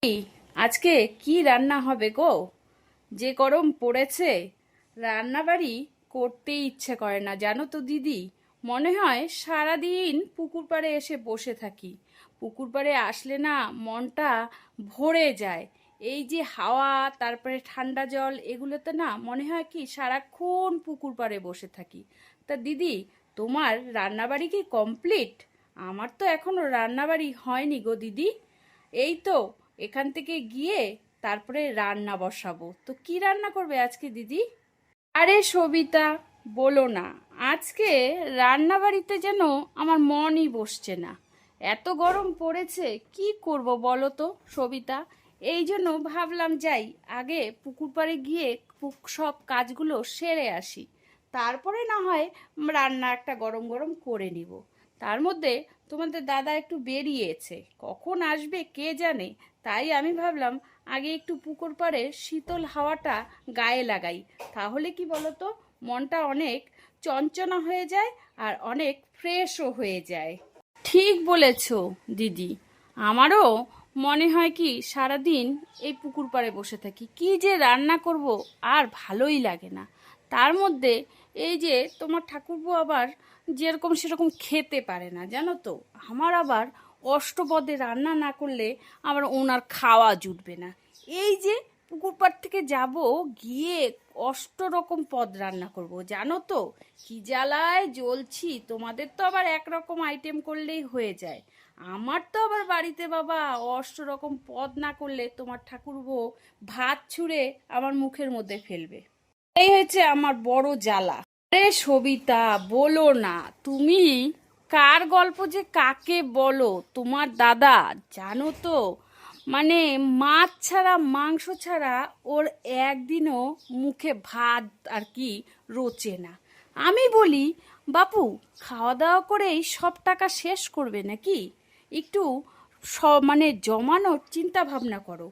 এই, আজকে কি রান্না হবে গো? যে গরম পড়েছে, রান্না বাড়ি করতেই ইচ্ছে করে না জানো তো দিদি। মনে হয় সারাদিন পুকুর পাড়ে এসে বসে থাকি। পুকুর পাড়ে আসলে না মনটা ভরে যায়। এই যে হাওয়া, তারপরে ঠান্ডা জল, এগুলোতে না মনে হয় কি সারাক্ষণ পুকুর পাড়ে বসে থাকি। তা দিদি, তোমার রান্নাবাড়ি কি কমপ্লিট? আমার তো এখনো রান্নাবাড়ি হয়নি গো দিদি। এই তো এখান থেকে গিয়ে তারপরে রান্না বসাবো। তো কি রান্না করবে আজকে দিদি? আরে সবিতা, বলো না। আজকে রান্না বাড়িতে যেন আমার মনই বসছে না। এত গরম পড়েছে, কি করব বলো তো সবিতা। এই জন্য ভাবলাম যাই আগে পুকুর পাড়ে গিয়ে সব কাজগুলো সেরে আসি। তারপরে না হয় রান্না একটা গরম গরম করে নিব। তার মধ্যে তোমাদের দাদা একটু বেরিয়েছে, কখন আসবে কে জানে। তাই আমি ভাবলাম আগে একটু পুকুর পাড়ে শীতল হাওয়াটা গায়ে লাগাই। তাহলে কি বলতো, মনটা অনেক চঞ্চনা হয়ে যায় আর অনেক ফ্রেশও হয়ে যায়। ঠিক বলেছ দিদি। আমারও মনে হয় কি সারাদিন এই পুকুর পাড়ে বসে থাকি, কি যে রান্না করব আর ভালোই লাগে না। তার মধ্যে এই যে তোমার ঠাকুরপো আবার যেরকম সেরকম খেতে পারে না জানো তো। আমার আবার অষ্টপদে রান্না না করলে আবার ওনার খাওয়া জুটবে না। এই যে পুকুর পাড় থেকে যাব, গিয়ে রকম পদ রান্না করব জানো তো। কি জ্বালায় জ্বলছি, তোমাদের তো আবার একরকম আইটেম করলেই হয়ে যায়। আমার তো আবার বাড়িতে বাবা রকম পদ না করলে তোমার ঠাকুরপো ভাত ছুঁড়ে আমার মুখের মধ্যে ফেলবে। এই হচ্ছে আমার বড় জ্বালা। আরে সবিতা, বলো না। তুমি কার গল্প যে কাকে বলো, তোমার দাদা জানো তো, মানে মাছ ছাড়া মাংস ছাড়া ওর একদিনও মুখে ভাত আর কি রোচে না। আমি বলি, বাপু খাওয়া দাওয়া করেই সব টাকা শেষ করবে নাকি? একটু সব মানে জমানোর চিন্তা ভাবনা করো।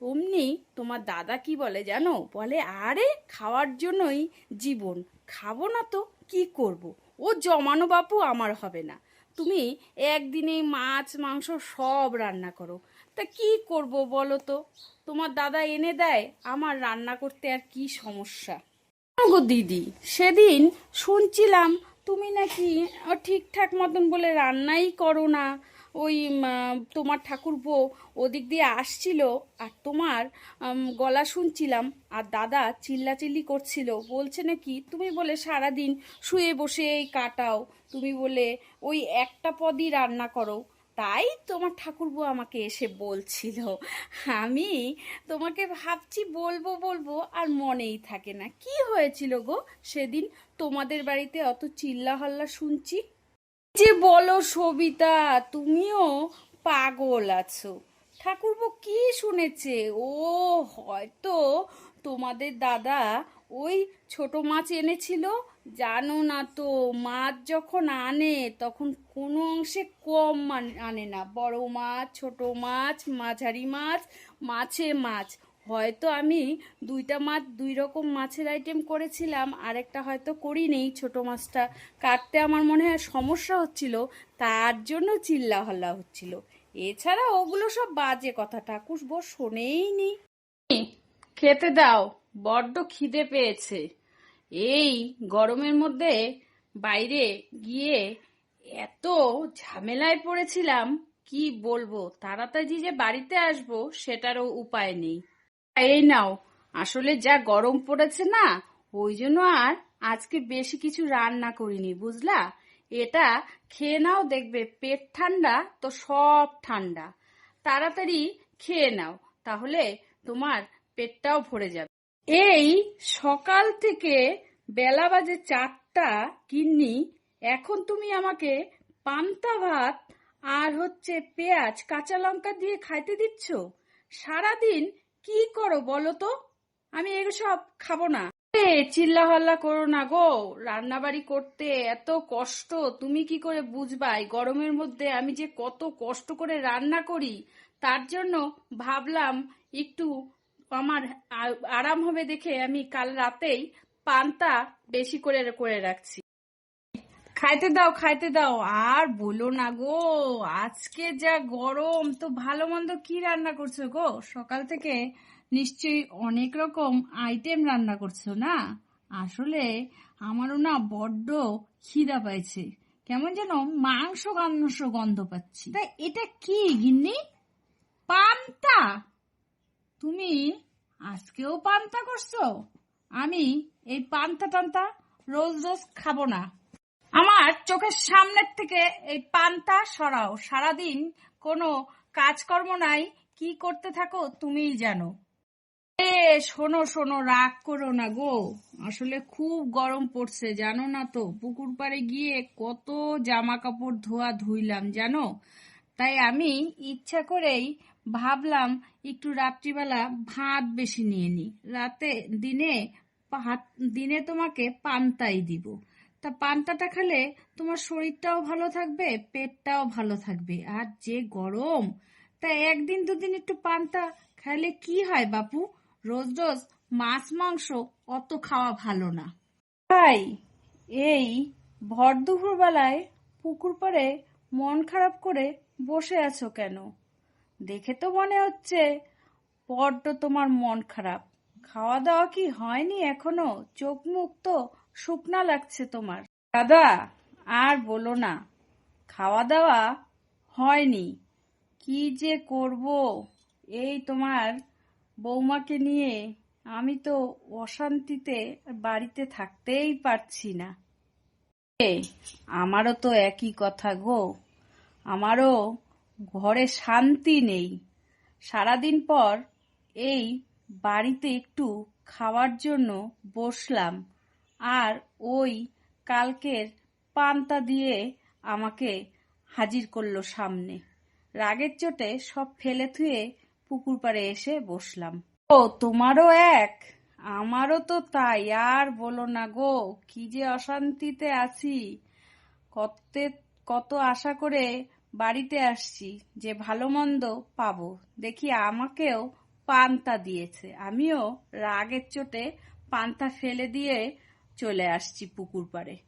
অমনি তোমার দাদা কি বলে জানো, বলে আরে খাওয়ার জন্যই জীবন, খাবো না তো কি করব। ও জমানো বাপু আমার হবে না। তুমি একদিনে মাছ মাংস সব রান্না করো। তা কি করব বলো তো, তোমার দাদা এনে দেয়, আমার রান্না করতে আর কি সমস্যা। গো দিদি, সেদিন শুনছিলাম তুমি নাকি ঠিকঠাক মতন বলে রান্নাই করো না। ওই তোমার ঠাকুরপো ওদিক দিয়ে আসছিল, আর তোমার গলা শুনছিলাম, আর দাদা চিল্লাচিল্লি করছিল, বলছে নাকি তুমি বলে সারাদিন শুয়ে বসে এই কাটাও, তুমি বলে ওই একটা পদই রান্না করো। তাই তোমার ঠাকুরপো আমাকে এসে বলছিল। আমি তোমাকে ভাবছি বলবো বলবো আর মনেই থাকে না। কি হয়েছিল গো সেদিন তোমাদের বাড়িতে অত চিল্লা হল্লা শুনছি? যে বলো সবিতা, তুমিও পাগল আছো। ঠাকুরপো কি শুনেছে? ও হয়তো তোমাদের দাদা ওই ছোট মাছ এনেছিল। জানো না তো, মাছ যখন আনে তখন কোনো অংশে কম আনে না। বড় মাছ, ছোট মাছ, মাঝারি মাছ, মাছে মাছ। হয়তো আমি দুইটা মাছ দুই রকম মাছের আইটেম করেছিলাম, আরেকটা হয়তো করিনি। ছোট মাছটা কাটতে আমার মনে হয় সমস্যা হচ্ছিল, তার জন্য চিল্লা হল্লা হচ্ছিল। এছাড়া ওগুলো সব বাজে কথা, ঠাকুরপো শোনেইনি। খেতে দাও, বড্ড খিদে পেয়েছে। এই গরমের মধ্যে বাইরে গিয়ে এত ঝামেলায় পড়েছিলাম, কি বলবো। তাড়াতাড়ি যে বাড়িতে আসবো সেটারও উপায় নেই। এই নাও, আসলে যা গরম পড়েছে না, ওই জন্য আর আজকে বেশি কিছু রান্না করিনি বুঝলা। এটা খেয়ে নাও, দেখবে পেট ঠান্ডা তো সব ঠান্ডা। তাড়াতাড়ি খেয়ে নাও, তাহলে তোমার পেটটাও ভরে যাবে। এই সকাল থেকে বেলা বাজে 4টা গিন্নি, এখন তুমি আমাকে পান্তা ভাত আর হচ্ছে পেঁয়াজ কাঁচা লঙ্কা দিয়ে খাইতে দিচ্ছ? সারাদিন কি করো বলো তো? আমি এসব খাবো না। চিল্লা হল্লা করো না গো। রান্নাবাড়ি করতে এত কষ্ট, তুমি কি করে বুঝবা এই গরমের মধ্যে আমি যে কত কষ্ট করে রান্না করি। তার জন্য ভাবলাম একটু আমার আরাম হবে দেখে আমি কাল রাতেই পান্তা বেশি করে করে রাখছি। খাইতে দাও। আর বলো না গো, আজকে যা গরম, তো ভালো মন্দ কি রান্না করছো গো? সকাল থেকে নিশ্চয়ই অনেক রকম আইটেম রান্না করছো না? আসলে আমারও না বড্ড খিদা পাইছে, কেমন যেন মাংস মাংস গন্ধ পাচ্ছি। তা এটা কি গিন্নি? পান্তা? তুমি আজকেও পান্তা করছো? আমি এই পান্তা টান্তা রোজ রোজ খাবো না। আমার চোখের সামনের থেকে এই পান্তা সরাও। সারাদিন কোনো কাজকর্ম নাই, কি করতে থাকো তুমিই জানো। শোনো শোনো, রাগ করো না গো, আসলে খুব গরম পড়ছে জানো না তো। পুকুর পাড়ে গিয়ে কত জামা কাপড় ধুইলাম জানো। তাই আমি ইচ্ছা করেই ভাবলাম একটু রাত্রিবেলা ভাত বেশি নিয়ে নি, রাতে দিনে দিনে তোমাকে পান্তাই দিব। তা পান্তাটা খেলে তোমার শরীরটাও ভালো থাকবে, পেটটাও ভালো থাকবে। আর যে গরম, তা একদিন দুদিন একটু পান্তা খাইলে কি হয় বাপু? রোজ রোজ মাছ মাংস অত খাওয়া ভালো না। ভাই, এই ভর দুপুর বেলায় পুকুর পাড়ে মন খারাপ করে বসে আছো কেন? দেখে তো মনে হচ্ছে বড্ড তোমার মন খারাপ। খাওয়া দাওয়া কি হয়নি এখনো? চোখ মুখ তো শুকনা লাগছে তোমার। দাদা, আর বলো না, খাওয়া দাওয়া হয়নি। কি যে করব, এই তোমার বৌমাকে নিয়ে আমি তো অশান্তিতে বাড়িতে থাকতেই পারছি না। আমারও তো একই কথা গো, আমারও ঘরে শান্তি নেই। সারাদিন পর এই বাড়িতে একটু খাওয়ার জন্য বসলাম, আর ওই কালকের পান্তা দিয়ে আমাকে হাজির করলো সামনে। রাগের চোটে সব ফেলে থুয়ে পুকুর পাড়ে এসে বসলাম। ও তোমারও এক, আমারও তো তাই। আর বলো না গো, কি যে অশান্তিতে আছি। কত কত আশা করে বাড়িতে আসছি যে ভালো মন্দ পাবো, দেখি আমাকেও পান্তা দিয়েছে। আমিও রাগের চোটে পান্তা ফেলে দিয়ে চলে আসছি পুকুর পাড়ে।